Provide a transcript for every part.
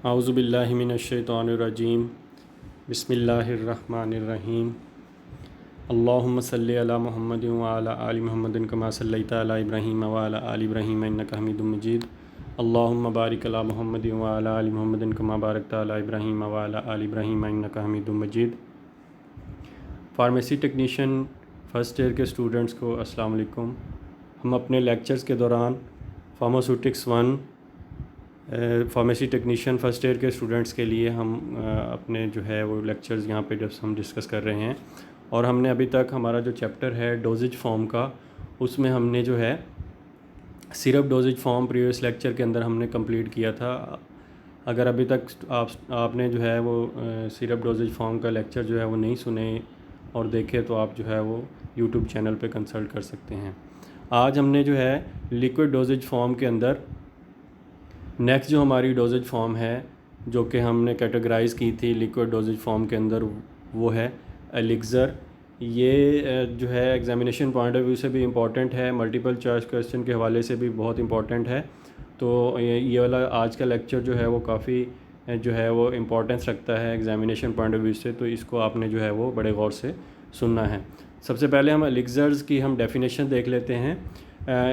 औज़ुबिल्लाहिमिनश्शैतानिर्रजीम बिस्मिल्लाहिर्रहमानिर्रहीम अल्लाहुम्मा सल्लि अला मुहम्मदिन व अला आलि मुहम्मदिन कमा सल्लैता अला इब्राहीम व अला आलि इब्राहीम इन्नका हमीदुम मजीद अल्लाहुम्मा बारिक अला मुहम्मदिन व अला आलि मुहम्मदिन कमा बारकता अला इब्राहीम व अला आलि इब्राहीम इन्नका हमीदुम मजीद। फार्मेसी टेक्नीशियन फ़र्स्ट ईयर के स्टूडेंट्स को अस्सलाम वालेकुम। हम अपने लेक्चर्स के दौरान pharmaceutics 1 pharmacy technician first year के स्टूडेंट्स के लिए हम अपने जो है वो लेक्चर्स यहाँ पे हम डिस्कस कर रहे हैं। और हमने अभी तक हमारा जो चैप्टर है डोजेज फॉर्म का, उसमें हमने जो है syrup doses form previous lecture के अंदर हमने कंप्लीट किया था। अगर अभी तक आपने जो है वो सिरप डोजेज फॉर्म का लेक्चर जो है वो नहीं सुने और देखे तो आप जो है वो यूट्यूब चैनल पे कंसल्ट कर सकते हैं। आज हमने जो है लिक्विड डोजेज फॉर्म के अंदर नेक्स्ट जो हमारी डोजेज फॉर्म है जो कि हमने कैटेगराइज़ की थी लिक्विड डोजेज फॉर्म के अंदर, वो है एलिक्ज़र। ये जो है एग्जामिनेशन पॉइंट ऑफ व्यू से भी इम्पॉर्टेंट है, मल्टीपल चॉइस क्वेश्चन के हवाले से भी बहुत इम्पॉर्टेंट है। तो ये वाला आज का लेक्चर जो है वो काफ़ी जो है वो इम्पोर्टेंस रखता है एग्जामिनेशन पॉइंट ऑफ व्यू से, तो इसको आपने जो है वो बड़े गौर से सुनना है। सबसे पहले हम एलिक्ज़र्स की हम डेफिनेशन देख लेते हैं।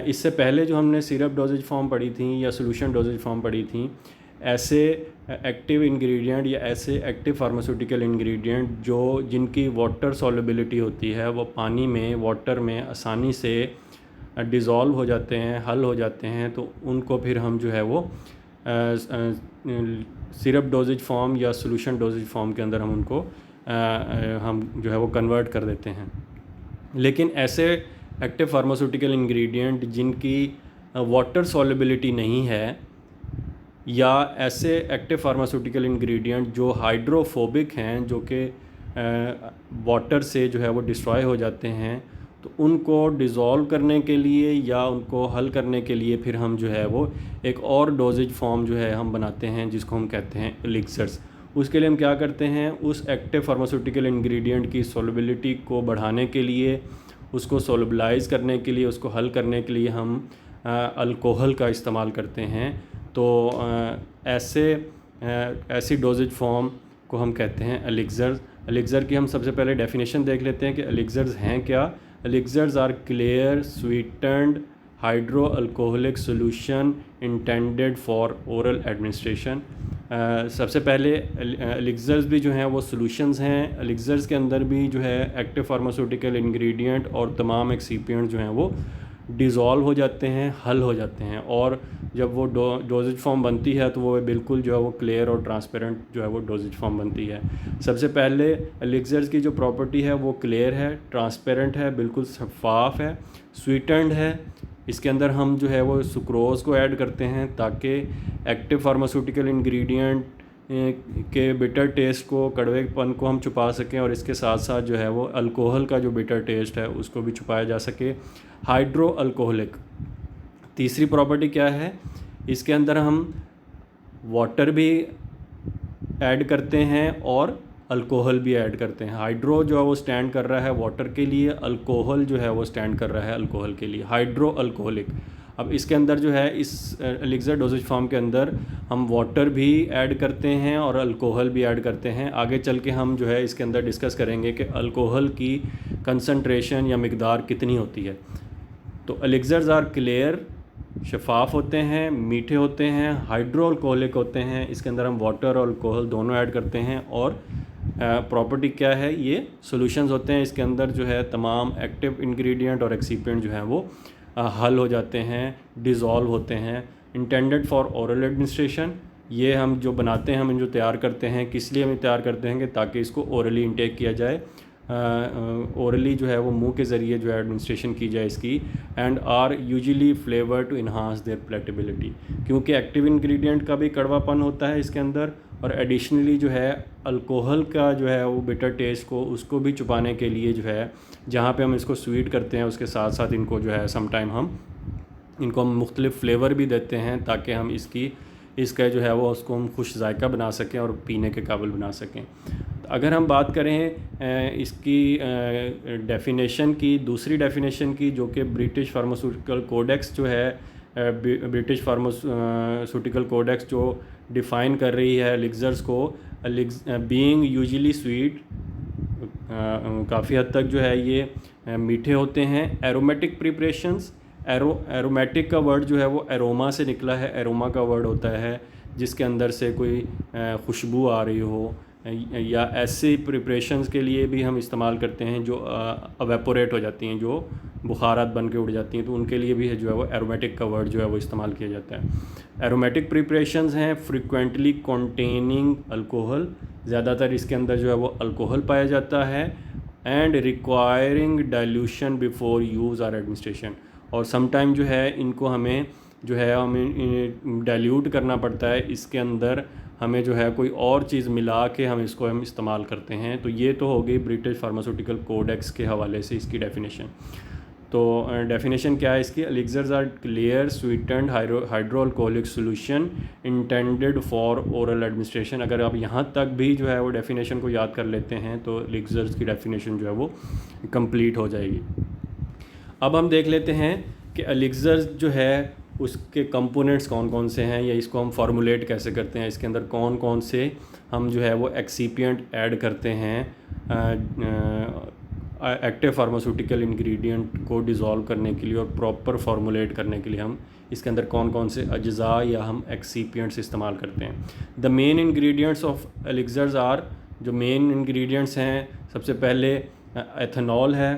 इससे पहले जो हमने सिरप डोजेज फॉर्म पढ़ी थी या सोल्यूशन डोजेज फॉर्म पढ़ी थी, ऐसे एक्टिव इंग्रेडिएंट या ऐसे एक्टिव फार्मास्यूटिकल इंग्रेडिएंट जिनकी वाटर सॉल्युबिलिटी होती है, वो पानी में वाटर में आसानी से डिज़ोल्व हो जाते हैं, हल हो जाते हैं, तो उनको फिर हम जो है वो सिरप डोजेज फॉर्म या सोल्यूशन डोजेज फॉर्म के अंदर हम उनको हम जो है वो कन्वर्ट कर देते हैं। लेकिन ऐसे एक्टिव फार्मास्यूटिकल इंग्रेडिएंट जिनकी वाटर सॉल्युबिलिटी नहीं है, या ऐसे एक्टिव फार्मास्यूटिकल इंग्रेडिएंट जो हाइड्रोफोबिक हैं, जो कि वाटर से जो है वो डिस्ट्रॉय हो जाते हैं, तो उनको डिज़ोल्व करने के लिए या उनको हल करने के लिए फिर हम जो है वो एक और डोजेज फॉर्म जो है हम बनाते हैं, जिसको हम कहते हैं एलिक्सर्स। उसके लिए हम क्या करते हैं, उस एक्टिव फार्मास्यूटिकल इंग्रेडिएंट की सॉल्युबिलिटी को बढ़ाने के लिए, उसको सोलबलाइज़ करने के लिए, उसको हल करने के लिए हम अल्कोहल का इस्तेमाल करते हैं। तो ऐसी डोजेज फॉर्म को हम कहते हैं एलिक्ज़र्स। एलिक्ज़र की हम सबसे पहले डेफिनेशन देख लेते हैं कि एलिक्ज़र्स हैं क्या। Elixirs are clear sweetened hydro alcoholic solution intended for oral administration. सबसे पहले एलिक्ज़र्स भी जो हैं वो सॉल्यूशंस हैं। एलिक्ज़र्स के अंदर भी जो है एक्टिव फार्मास्यूटिकल इंग्रेडिएंट और तमाम एक्सिपिएंट जो हैं वो डिज़ोल्व हो जाते हैं, हल हो जाते हैं, और जब वो डोजेज फॉर्म बनती है तो वो बिल्कुल जो है वो क्लियर और ट्रांसपेरेंट जो है वो डोजेज फॉर्म बनती है। सबसे पहले एलिक्ज़र्स की जो प्रॉपर्टी है वो क्लियर है, ट्रांसपेरेंट है, बिल्कुल शफाफ है, स्वीटेंड है। इसके अंदर हम जो है वो सुक्रोज़ को ऐड करते हैं ताकि एक्टिव फार्मास्यूटिकल इंग्रेडिएंट के बिटर टेस्ट को, कड़वेपन को हम छुपा सकें, और इसके साथ साथ जो है वो अल्कोहल का जो बिटर टेस्ट है उसको भी छुपाया जा सके। हाइड्रो अल्कोहलिक तीसरी प्रॉपर्टी क्या है, इसके अंदर हम वाटर भी ऐड करते हैं और अल्कोहल भी ऐड करते हैं। हाइड्रो जो है वो स्टैंड कर रहा है वाटर के लिए, अल्कोहल जो है वो स्टैंड कर रहा है अल्कोहल के लिए, हाइड्रो अल्कोहलिक। अब इसके अंदर जो है इस एलिक्ज़र डोजेज फॉर्म के अंदर हम वाटर भी ऐड करते हैं और अल्कोहल भी ऐड करते हैं। आगे चल के हम जो है इसके अंदर डिस्कस करेंगे कि अल्कोहल की कंसंट्रेशन या मिकदार कितनी होती है। तो एलिक्ज़र्स आर क्लियर, शफाफ होते हैं, मीठे होते हैं, हाइड्रो अल्कोहलिक होते हैं। इसके अंदर हम वाटर और अल्कोहल दोनों ऐड करते हैं, और प्रॉपर्टी क्या है, ये सॉल्यूशंस होते हैं। इसके अंदर जो है तमाम एक्टिव इंग्रेडिएंट और एक्सिपिएंट जो हैं वो हल हो जाते हैं, डिज़ोल्व होते हैं। इंटेंडेड फॉर ओरल एडमिनिस्ट्रेशन, ये हम जो बनाते हैं, हम जो तैयार करते हैं, किस लिए हम तैयार करते हैं कि ताकि इसको ओरली इंटेक किया जाए, ओरली जो है वो मुंह के ज़रिए जो है एडमिनिस्ट्रेशन की जाए इसकी। And are usually flavour to enhance their palatability, क्योंकि एक्टिव इंग्रेडिएंट का भी कड़वापन होता है इसके अंदर, और एडिशनली जो है अल्कोहल का जो है वो बिटर टेस्ट को, उसको भी छुपाने के लिए जो है, जहाँ पे हम इसको स्वीट करते हैं उसके साथ साथ इनको जो है समटाइम हम इनको मुख्तलिफ़ फ्लेवर भी देते हैं ताकि हम इसका जो है वो उसको हम खुश जायका बना सकें और पीने के काबिल बना सकें। अगर हम बात करें इसकी डेफिनेशन की, दूसरी डेफिनेशन की, जो कि ब्रिटिश फार्मास्यूटिकल कोडेक्स जो है ब्रिटिश फार्मास्यूटिकल कोडेक्स जो डिफ़ाइन कर रही है एलिक्सर्स को, बीइंग यूजुअली स्वीट, काफ़ी हद तक जो है ये मीठे होते हैं। एरोमेटिक प्रिपरेशंस, एरोमेटिक का वर्ड जो है वो एरोमा से निकला है, एरोमा का वर्ड होता है जिसके अंदर से कोई खुशबू आ रही हो, या ऐसे प्रिपरेशंस के लिए भी हम इस्तेमाल करते हैं जो अवेपोरेट हो जाती हैं, जो बुखारात बन के उड़ जाती हैं, तो उनके लिए भी है जो है वो एरोमेटिक का वर्ड जो है वो इस्तेमाल किया जाता है। एरोमेटिक प्रिपरेशंस हैं फ्रिक्वेंटली कंटेनिंग अल्कोहल, ज़्यादातर इसके अंदर जो है वो अल्कोहल पाया जाता है। And requiring dilution before use और एडमिनिस्ट्रेशन, और समटाइम जो है इनको हमें जो है हमें डाइल्यूट करना पड़ता है, इसके अंदर हमें जो है कोई और चीज़ मिला के हम इसको हम इस्तेमाल करते हैं। तो ये तो हो गई ब्रिटिश फार्मास्यूटिकल कोडेक्स के हवाले से इसकी डेफिनेशन। तो डेफिनेशन क्या है इसकी? Elixirs are clear sweetened hydroalcoholic solution intended for oral administration. अगर आप यहाँ तक भी जो है वो डेफिनेशन को याद कर लेते हैं तो एलिक्सर्स की डेफिनेशन जो है वो कंप्लीट हो जाएगी। अब हम देख लेते हैं कि एलिक्सर्स जो है उसके कंपोनेंट्स कौन कौन से हैं, या इसको हम फार्मूलेट कैसे करते हैं, इसके अंदर कौन कौन से हम जो है वो एक्सीपिएंट ऐड करते हैं एक्टिव फार्मास्यूटिकल इंग्रेडिएंट को डिज़ोल्व करने के लिए और प्रॉपर फार्मूलेट करने के लिए हम इसके अंदर कौन कौन से अज्जा या हम एक्सीपिएंट्स इस्तेमाल करते हैं। The main ingredients of elixirs are, जो मेन इंग्रेडिएंट्स हैं, सबसे पहले एथेनॉल है,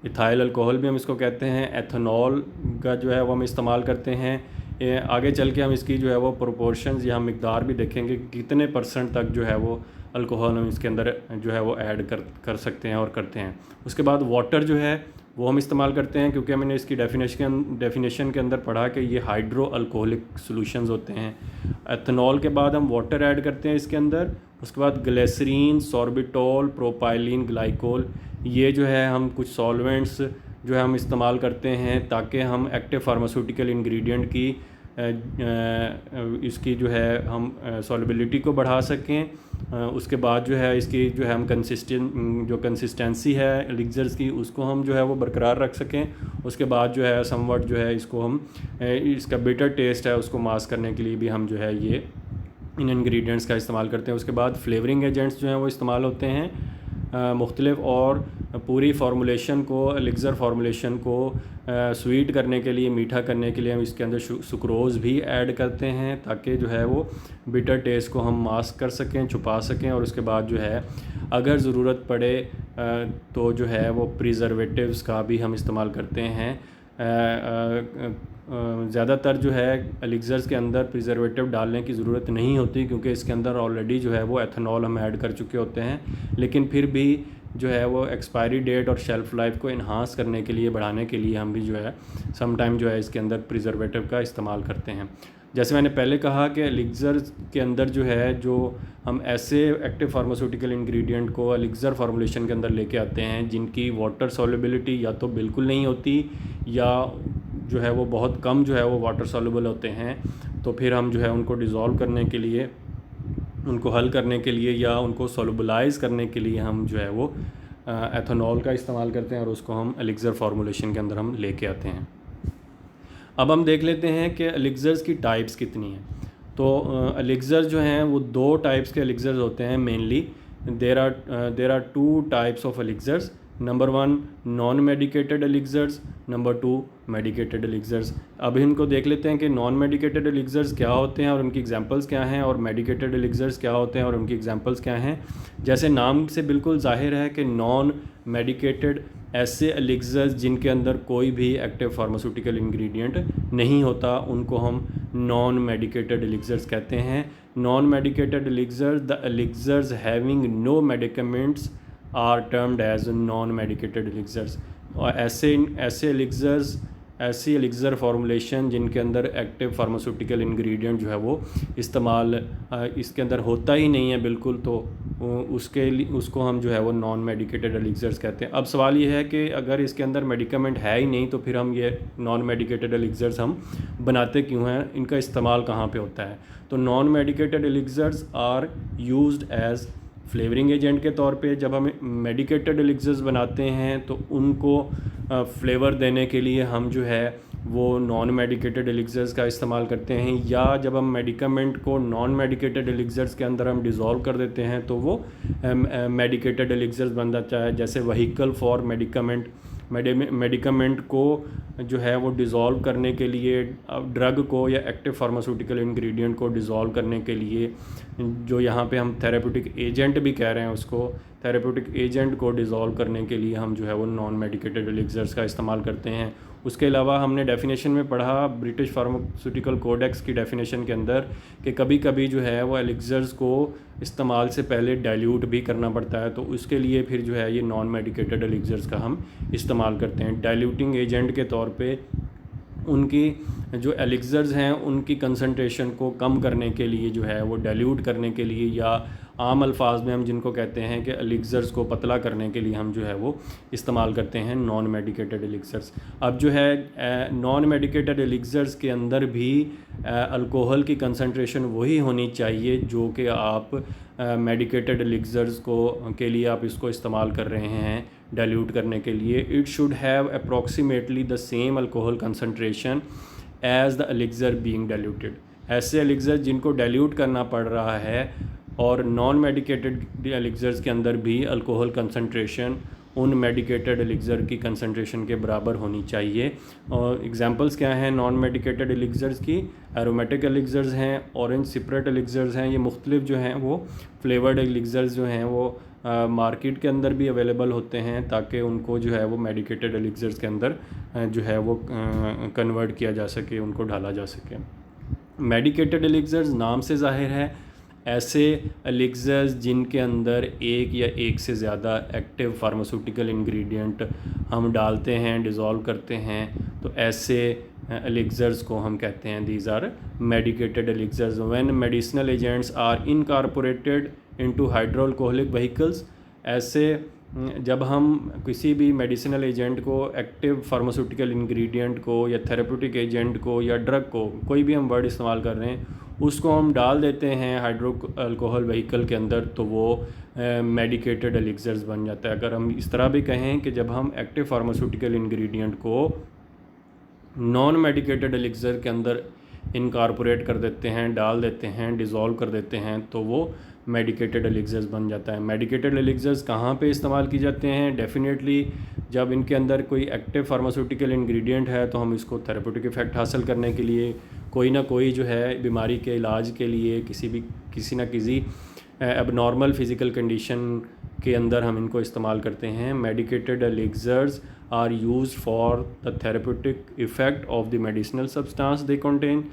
इथाइल अल्कोहल भी हम इसको कहते हैं। एथेनॉल का जो है वो हम इस्तेमाल करते हैं। आगे चल के हम इसकी जो है वो प्रोपोर्शंस या मिकदार भी देखेंगे कि कितने % तक जो है वो अल्कोहल हम इसके अंदर जो है वो ऐड कर सकते हैं और करते हैं। उसके बाद वाटर जो है वो हम इस्तेमाल करते हैं, क्योंकि मैंने इसकी डेफिनेशन के अंदर पढ़ा कि ये हाइड्रो अल्कोहलिक सॉल्यूशंस होते हैं। एथेनॉल के बाद हम वाटर ऐड करते हैं इसके अंदर। उसके बाद ग्लिसरीन, सॉर्बिटॉल, प्रोपाइलिन ग्लाइकोल, ये जो है हम कुछ सॉल्वेंट्स जो है हम इस्तेमाल करते हैं ताकि हम एक्टिव फार्मास्यूटिकल इंग्रेडिएंट की इसकी जो है हम सॉल्युबिलिटी को बढ़ा सकें। उसके बाद जो है इसकी जो है हम कंसिस्टेंसी है एलिक्सर्स की उसको हम जो है वो बरकरार रख सकें। उसके बाद जो है समवट जो है इसको हम इसका बिटर टेस्ट है उसको मास्क करने के लिए भी हम जो है ये इन इंग्रेडिएंट्स का इस्तेमाल करते हैं। उसके बाद फ्लेवरिंग एजेंट्स जो हैं वो इस्तेमाल होते हैं मुख्तलिफ, और पूरी फार्मूलेशन को एलिक्सर फार्मूलेशन को स्वीट करने के लिए, मीठा करने के लिए हम इसके अंदर सुक्रोज़ भी ऐड करते हैं ताकि जो है वो बिटर टेस्ट को हम मास्क कर सकें, छुपा सकें। और उसके बाद जो है अगर ज़रूरत पड़े तो जो है वो प्रिजर्वेटिव्स का भी हम इस्तेमाल करते हैं। ज़्यादातर जो है एलिक्सर्स के अंदर प्रिजर्वेटिव डालने की ज़रूरत नहीं होती क्योंकि इसके अंदर ऑलरेडी जो है वो एथेनॉल हम ऐड कर चुके होते हैं, लेकिन फिर भी जो है वो एक्सपायरी डेट और शेल्फ़ लाइफ को इन्हांस करने के लिए, बढ़ाने के लिए हम भी जो है सम टाइम जो है इसके अंदर प्रिजर्वेटिव का इस्तेमाल करते हैं। जैसे मैंने पहले कहा कि एलिक्सर्स के अंदर जो है जो हम ऐसे एक्टिव फार्मास्यूटिकल इंग्रेडिएंट को एलिक्सर फार्मूलेशन के अंदर लेके आते हैं जिनकी वाटर सॉल्युबिलिटी या तो बिल्कुल नहीं होती या जो है वो बहुत कम जो है वो वाटर सॉल्युबल होते हैं, तो फिर हम जो है उनको डिज़ोल्व करने के लिए, उनको हल करने के लिए या उनको सॉल्युबलाइज़ करने के लिए हम जो है वो एथेनॉल का इस्तेमाल करते हैं और उसको हम एलिक्सर फार्मूलेशन के अंदर हम लेके आते हैं। अब हम देख लेते हैं कि एलिक्सर्स की टाइप्स कितनी हैं। तो एलिक्सर जो हैं वो 2 टाइप्स के एलिक्सर्स होते हैं mainly. There are 2 types of elixirs. Number 1 non medicated elixirs, number 2 medicated elixirs. अब इनको देख लेते हैं कि नॉन मेडिकेटेड एलिक्सर्स क्या होते हैं और उनकी एग्जांपल्स क्या हैं, और मेडिकेटेड एलिक्सर्स क्या होते हैं और उनकी एग्जांपल्स क्या हैं। जैसे नाम से बिल्कुल जाहिर है कि नॉन मेडिकेटेड ऐसे एलिक्सर्स जिनके अंदर कोई भी एक्टिव फार्मास्यूटिकल इंग्रेडिएंट नहीं होता, उनको हम नॉन मेडिकेटेड एलिक्सर्स कहते हैं। Non medicated elixirs, the elixirs having no medicaments are termed as non medicated elixirs. और ऐसे एलिक्सर्स, ऐसी एलिक्सर फार्मूलेशन जिनके अंदर एक्टिव फार्मास्यूटिकल इंग्रेडिएंट जो है वो इस्तेमाल इसके अंदर होता ही नहीं है बिल्कुल, तो उसको हम जो है वो नॉन मेडिकेटेड एलिक्सर्स कहते हैं। अब सवाल ये है कि अगर इसके अंदर मेडिकामेंट है ही नहीं तो फिर हम ये नॉन मेडिकेटेड एलिक्सर्स हम बनाते क्यों हैं, इनका इस्तेमाल कहाँ पे होता है। तो non medicated elixirs are used as flavouring agent के तौर पे। जब हम मेडिकेटेड एलिक्सर्स बनाते हैं तो उनको फ्लेवर देने के लिए हम जो है वो नॉन मेडिकेटेड एलिक्सर्स का इस्तेमाल करते हैं, या जब हम मेडिकामेंट को नॉन मेडिकेटेड एलिक्सर्स के अंदर हम डिज़ोल्व कर देते हैं तो वो मेडिकेटेड एलिक्सर्स बन जाता है। जैसे व्हीकल फॉर मेडिकामेंट, मेडिकामेंट को जो है वो डिज़ोल्व करने के लिए, ड्रग को या एक्टिव फार्मास्यूटिकल इंग्रेडिएंट को डिज़ोल्व करने के लिए, जो यहाँ पे हम थेरेप्यूटिक एजेंट भी कह रहे हैं उसको, थेरेप्यूटिक एजेंट को डिज़ोल्व करने के लिए हम जो है वो नॉन मेडिकेटेड एलिक्सर्स का इस्तेमाल करते हैं। उसके अलावा हमने डेफिनेशन में पढ़ा ब्रिटिश फार्मास्यूटिकल कोडेक्स की डेफिनेशन के अंदर कि कभी कभी जो है वो एलिक्सर्स को इस्तेमाल से पहले डाइल्यूट भी करना पड़ता है, तो उसके लिए फिर जो है ये नॉन मेडिकेटेड एलिक्सर्स का हम इस्तेमाल करते हैं। डाइल्यूटिंग एजेंट के तौर पे उनकी जो एलिक्सर्स हैं उनकी कंसंट्रेशन को कम करने के लिए जो है वो डाइल्यूट करने के लिए, या आम अल्फाज में हम जिनको कहते हैं कि एलिक्सर्स को पतला करने के लिए हम जो है वो इस्तेमाल करते हैं नॉन मेडिकेटेड एलिक्सर्स। अब जो है नॉन मेडिकेटेड एलिक्सर्स के अंदर भी अल्कोहल की कंसंट्रेशन वही होनी चाहिए जो कि आप मेडिकेटेड एलिक्सर्स को के लिए आप इसको इस्तेमाल कर रहे हैं डाइल्यूट करने के लिए। It should have approximately the same alcohol concentration as the elixir being diluted. ऐसे एलिक्सर जिनको डाइल्यूट करना पड़ रहा है और नॉन मेडिकेटेड एलिक्सर्स के अंदर भी अल्कोहल कंसंट्रेशन उन मेडिकेटेड एलिक्सर की कंसंट्रेशन के बराबर होनी चाहिए। और एग्जांपल्स क्या हैं नॉन मेडिकेटेड एलिक्सर्स की? एरोमेटिक एलिक्सर्स हैं, ऑरेंज सिपरेट एलिक्सर्स हैं। ये मुख्तलिफ जो हैं वो फ्लेवर्ड एलिक्सर्स जो हैं वो मार्केट के अंदर भी अवेलेबल होते हैं, ताकि उनको जो है वो मेडिकेटेड एलिक्सर्स के अंदर जो है वो कन्वर्ट किया जा सके, उनको ढाला जा सके। मेडिकेटेड एलिक्सर्स नाम से ज़ाहिर है ऐसे एलिक्सर्स जिनके अंदर एक या एक से ज़्यादा एक्टिव फार्मास्यूटिकल इंग्रेडिएंट हम डालते हैं, डिज़ोल्व करते हैं, तो ऐसे एलिक्सर्स को हम कहते हैं these are medicated elixirs. When medicinal agents are incorporated into hydroalcoholic vehicles, ऐसे जब हम किसी भी मेडिसिनल एजेंट को, एक्टिव फार्मास्यूटिकल इंग्रेडिएंट को या थेरेप्यूटिक एजेंट को या ड्रग को, कोई भी हम वर्ड इस्तेमाल कर रहे हैं, उसको हम डाल देते हैं हाइड्रो अल्कोहल व्हीकल के अंदर, तो वो मेडिकेटेड एलिक्सर्स बन जाता है। अगर हम इस तरह भी कहें कि जब हम एक्टिव फार्मास्यूटिकल इंग्रेडिएंट को नॉन मेडिकेटेड एलिक्सर के अंदर इनकॉर्पोरेट कर देते हैं, डाल देते हैं, डिज़ोल्व कर देते हैं, तो वो मेडिकेटेड एलिक्सर्स बन जाता है। मेडिकेटेड एलिक्सर्स कहाँ पे इस्तेमाल की जाते हैं? डेफिनेटली जब इनके अंदर कोई एक्टिव फार्मास्यूटिकल इंग्रेडिएंट है तो हम इसको थेरेप्यूटिक इफ़ेक्ट हासिल करने के लिए, कोई ना कोई जो है बीमारी के इलाज के लिए, किसी ना किसी एबनॉर्मल फिज़िकल कंडीशन के अंदर हम इनको इस्तेमाल करते हैं। Medicated elixirs are used for the therapeutic effect of the medicinal substance they contain.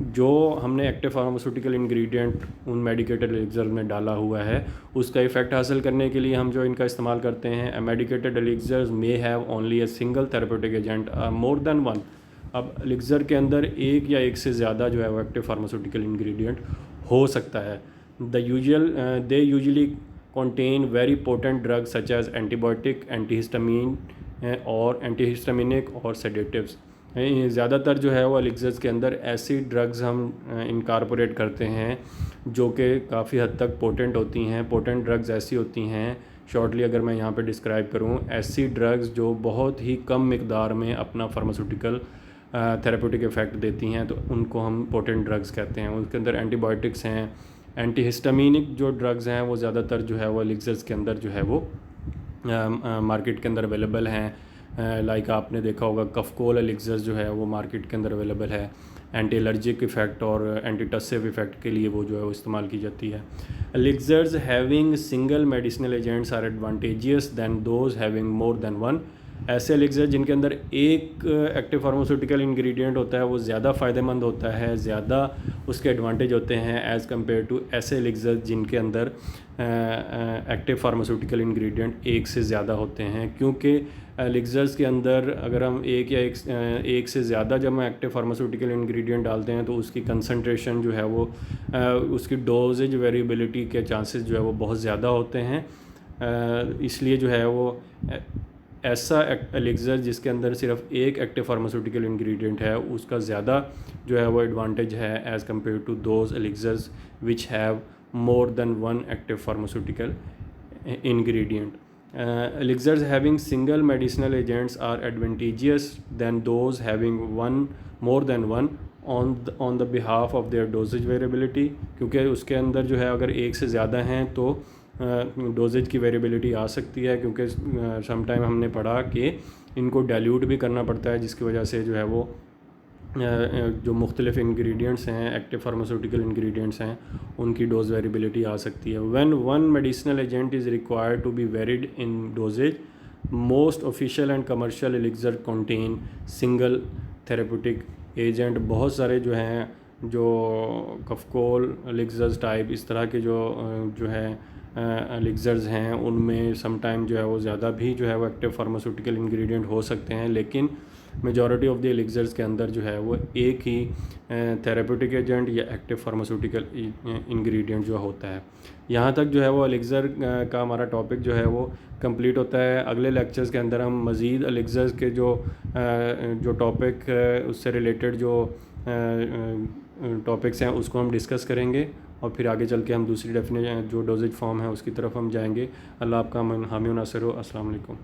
जो हमने एक्टिव फार्मास्यूटिकल इंग्रेडिएंट उन मेडिकेटेड एलिक्सर में डाला हुआ है उसका इफ़ेक्ट हासिल करने के लिए हम जो इनका इस्तेमाल करते हैं। Medicated elixirs may have only a single therapeutic agent more than one. अब एलिक्सर के अंदर एक या एक से ज़्यादा जो है वो एक्टिव फार्मास्यूटिकल इंग्रेडिएंट हो सकता है। They usually contain very potent drugs such as antibiotic, antihistamine और एंटीहिस्टामिनिक और सेडेटिव्स। ज़्यादातर जो है वो एलिक्सर्स के अंदर ऐसी ड्रग्स हम इनकॉर्पोरेट करते हैं जो कि काफ़ी हद तक पोटेंट होती हैं। पोटेंट ड्रग्स ऐसी होती हैं, शॉर्टली अगर मैं यहाँ पे डिस्क्राइब करूँ, ऐसी ड्रग्स जो बहुत ही कम मिकदार में अपना फार्मास्यूटिकल थेरेप्यूटिक इफ़ेक्ट देती हैं, तो उनको हम पोटेंट ड्रग्स कहते हैं। उनके अंदर एंटीबायोटिक्स हैं, एंटीहिस्टामिनिक जो ड्रग्स हैं वो ज़्यादातर जो है वो एलिक्सर्स के अंदर जो है वो मार्केट के अंदर अवेलेबल हैं। लाइक आपने देखा होगा कफकोल एलिक्सर्स जो है वो मार्केट के अंदर अवेलेबल है। एंटी एलर्जिक इफ़ेक्ट और एंटीटसिव इफ़ेक्ट के लिए वो जो है वो इस्तेमाल की जाती है। Elixirs having single medicinal agents are advantageous than those having more than one. ऐसे एलिक्सर जिनके अंदर एक एक्टिव फार्मास्यूटिकल इंग्रेडिएंट होता है वो ज़्यादा फ़ायदेमंद होता है, ज़्यादा उसके एडवांटेज होते हैं एज़ कम्पेयर टू ऐसे एलिक्सर जिनके अंदर एक्टिव फार्मास्यूटिकल इंग्रेडिएंट एक से ज़्यादा होते हैं। क्योंकि एलिक्सर्स के अंदर अगर हम एक से ज़्यादा जब हम एक्टिव फार्मास्यूटिकल इंग्रेडिएंट डालते हैं तो उसकी कंसंट्रेशन जो है वो उसकी डोजेज वेरिएबिलिटी के चांसेस जो है वो बहुत ज़्यादा होते हैं। इसलिए जो है वो ऐसा एलिक्सर जिसके अंदर सिर्फ एक एक्टिव फार्मास्यूटिकल इंग्रेडिएंट है उसका ज़्यादा जो है वो एडवांटेज है as compare to those elixirs which have more than one active pharmaceutical ingredient. Elixirs having single medicinal agents are advantageous than those having more than one on the behalf of their dosage variability, क्योंकि उसके अंदर जो है अगर एक से ज़्यादा हैं तो डोजेज की वेरिएबिलिटी आ सकती है, क्योंकि समटाइम हमने पढ़ा कि इनको डाइल्यूट भी करना पड़ता है, जिसकी वजह से जो है वो जो मुख्तलिफ इंग्रेडिएंट्स हैं, एक्टिव फार्मास्यूटिकल इंग्रेडिएंट्स हैं, उनकी डोज वेरिएबिलिटी आ सकती है. When one medicinal agent is required to be varied in dosages, most official and commercial elixir contain single therapeutic agent. बहुत सारे जो हैं, जो कफकोल एलिक्सर्स टाइप इस तरह के जो है एलिक्सर्स हैं, उनमें समटाइम जो है वो ज़्यादा भी जो है वो एक्टिव फार्मास्यूटिकल इंग्रेडिएंट हो सकते हैं, लेकिन मेजॉरिटी ऑफ द एलिक्सर्स के अंदर जो है वो एक ही थेरेप्यूटिक एजेंट या एक्टिव फार्मास्यूटिकल इंग्रेडिएंट जो होता है. यहाँ तक जो है वो एलिक्सर का हमारा टॉपिक जो है वो कंप्लीट होता है. अगले लेक्चर्स के अंदर हम मज़ीद एलिक्सर्स के जो टॉपिक उससे रिलेटेड जो टॉपिक्स हैं उसको हम डिस्कस करेंगे, और फिर आगे चल के हम दूसरी डेफिनेशन जो डोजेज फॉर्म है उसकी तरफ हम जाएंगे. अल्लाह आपका हामी व नासिर हो. अस्सलाम वालेकुम.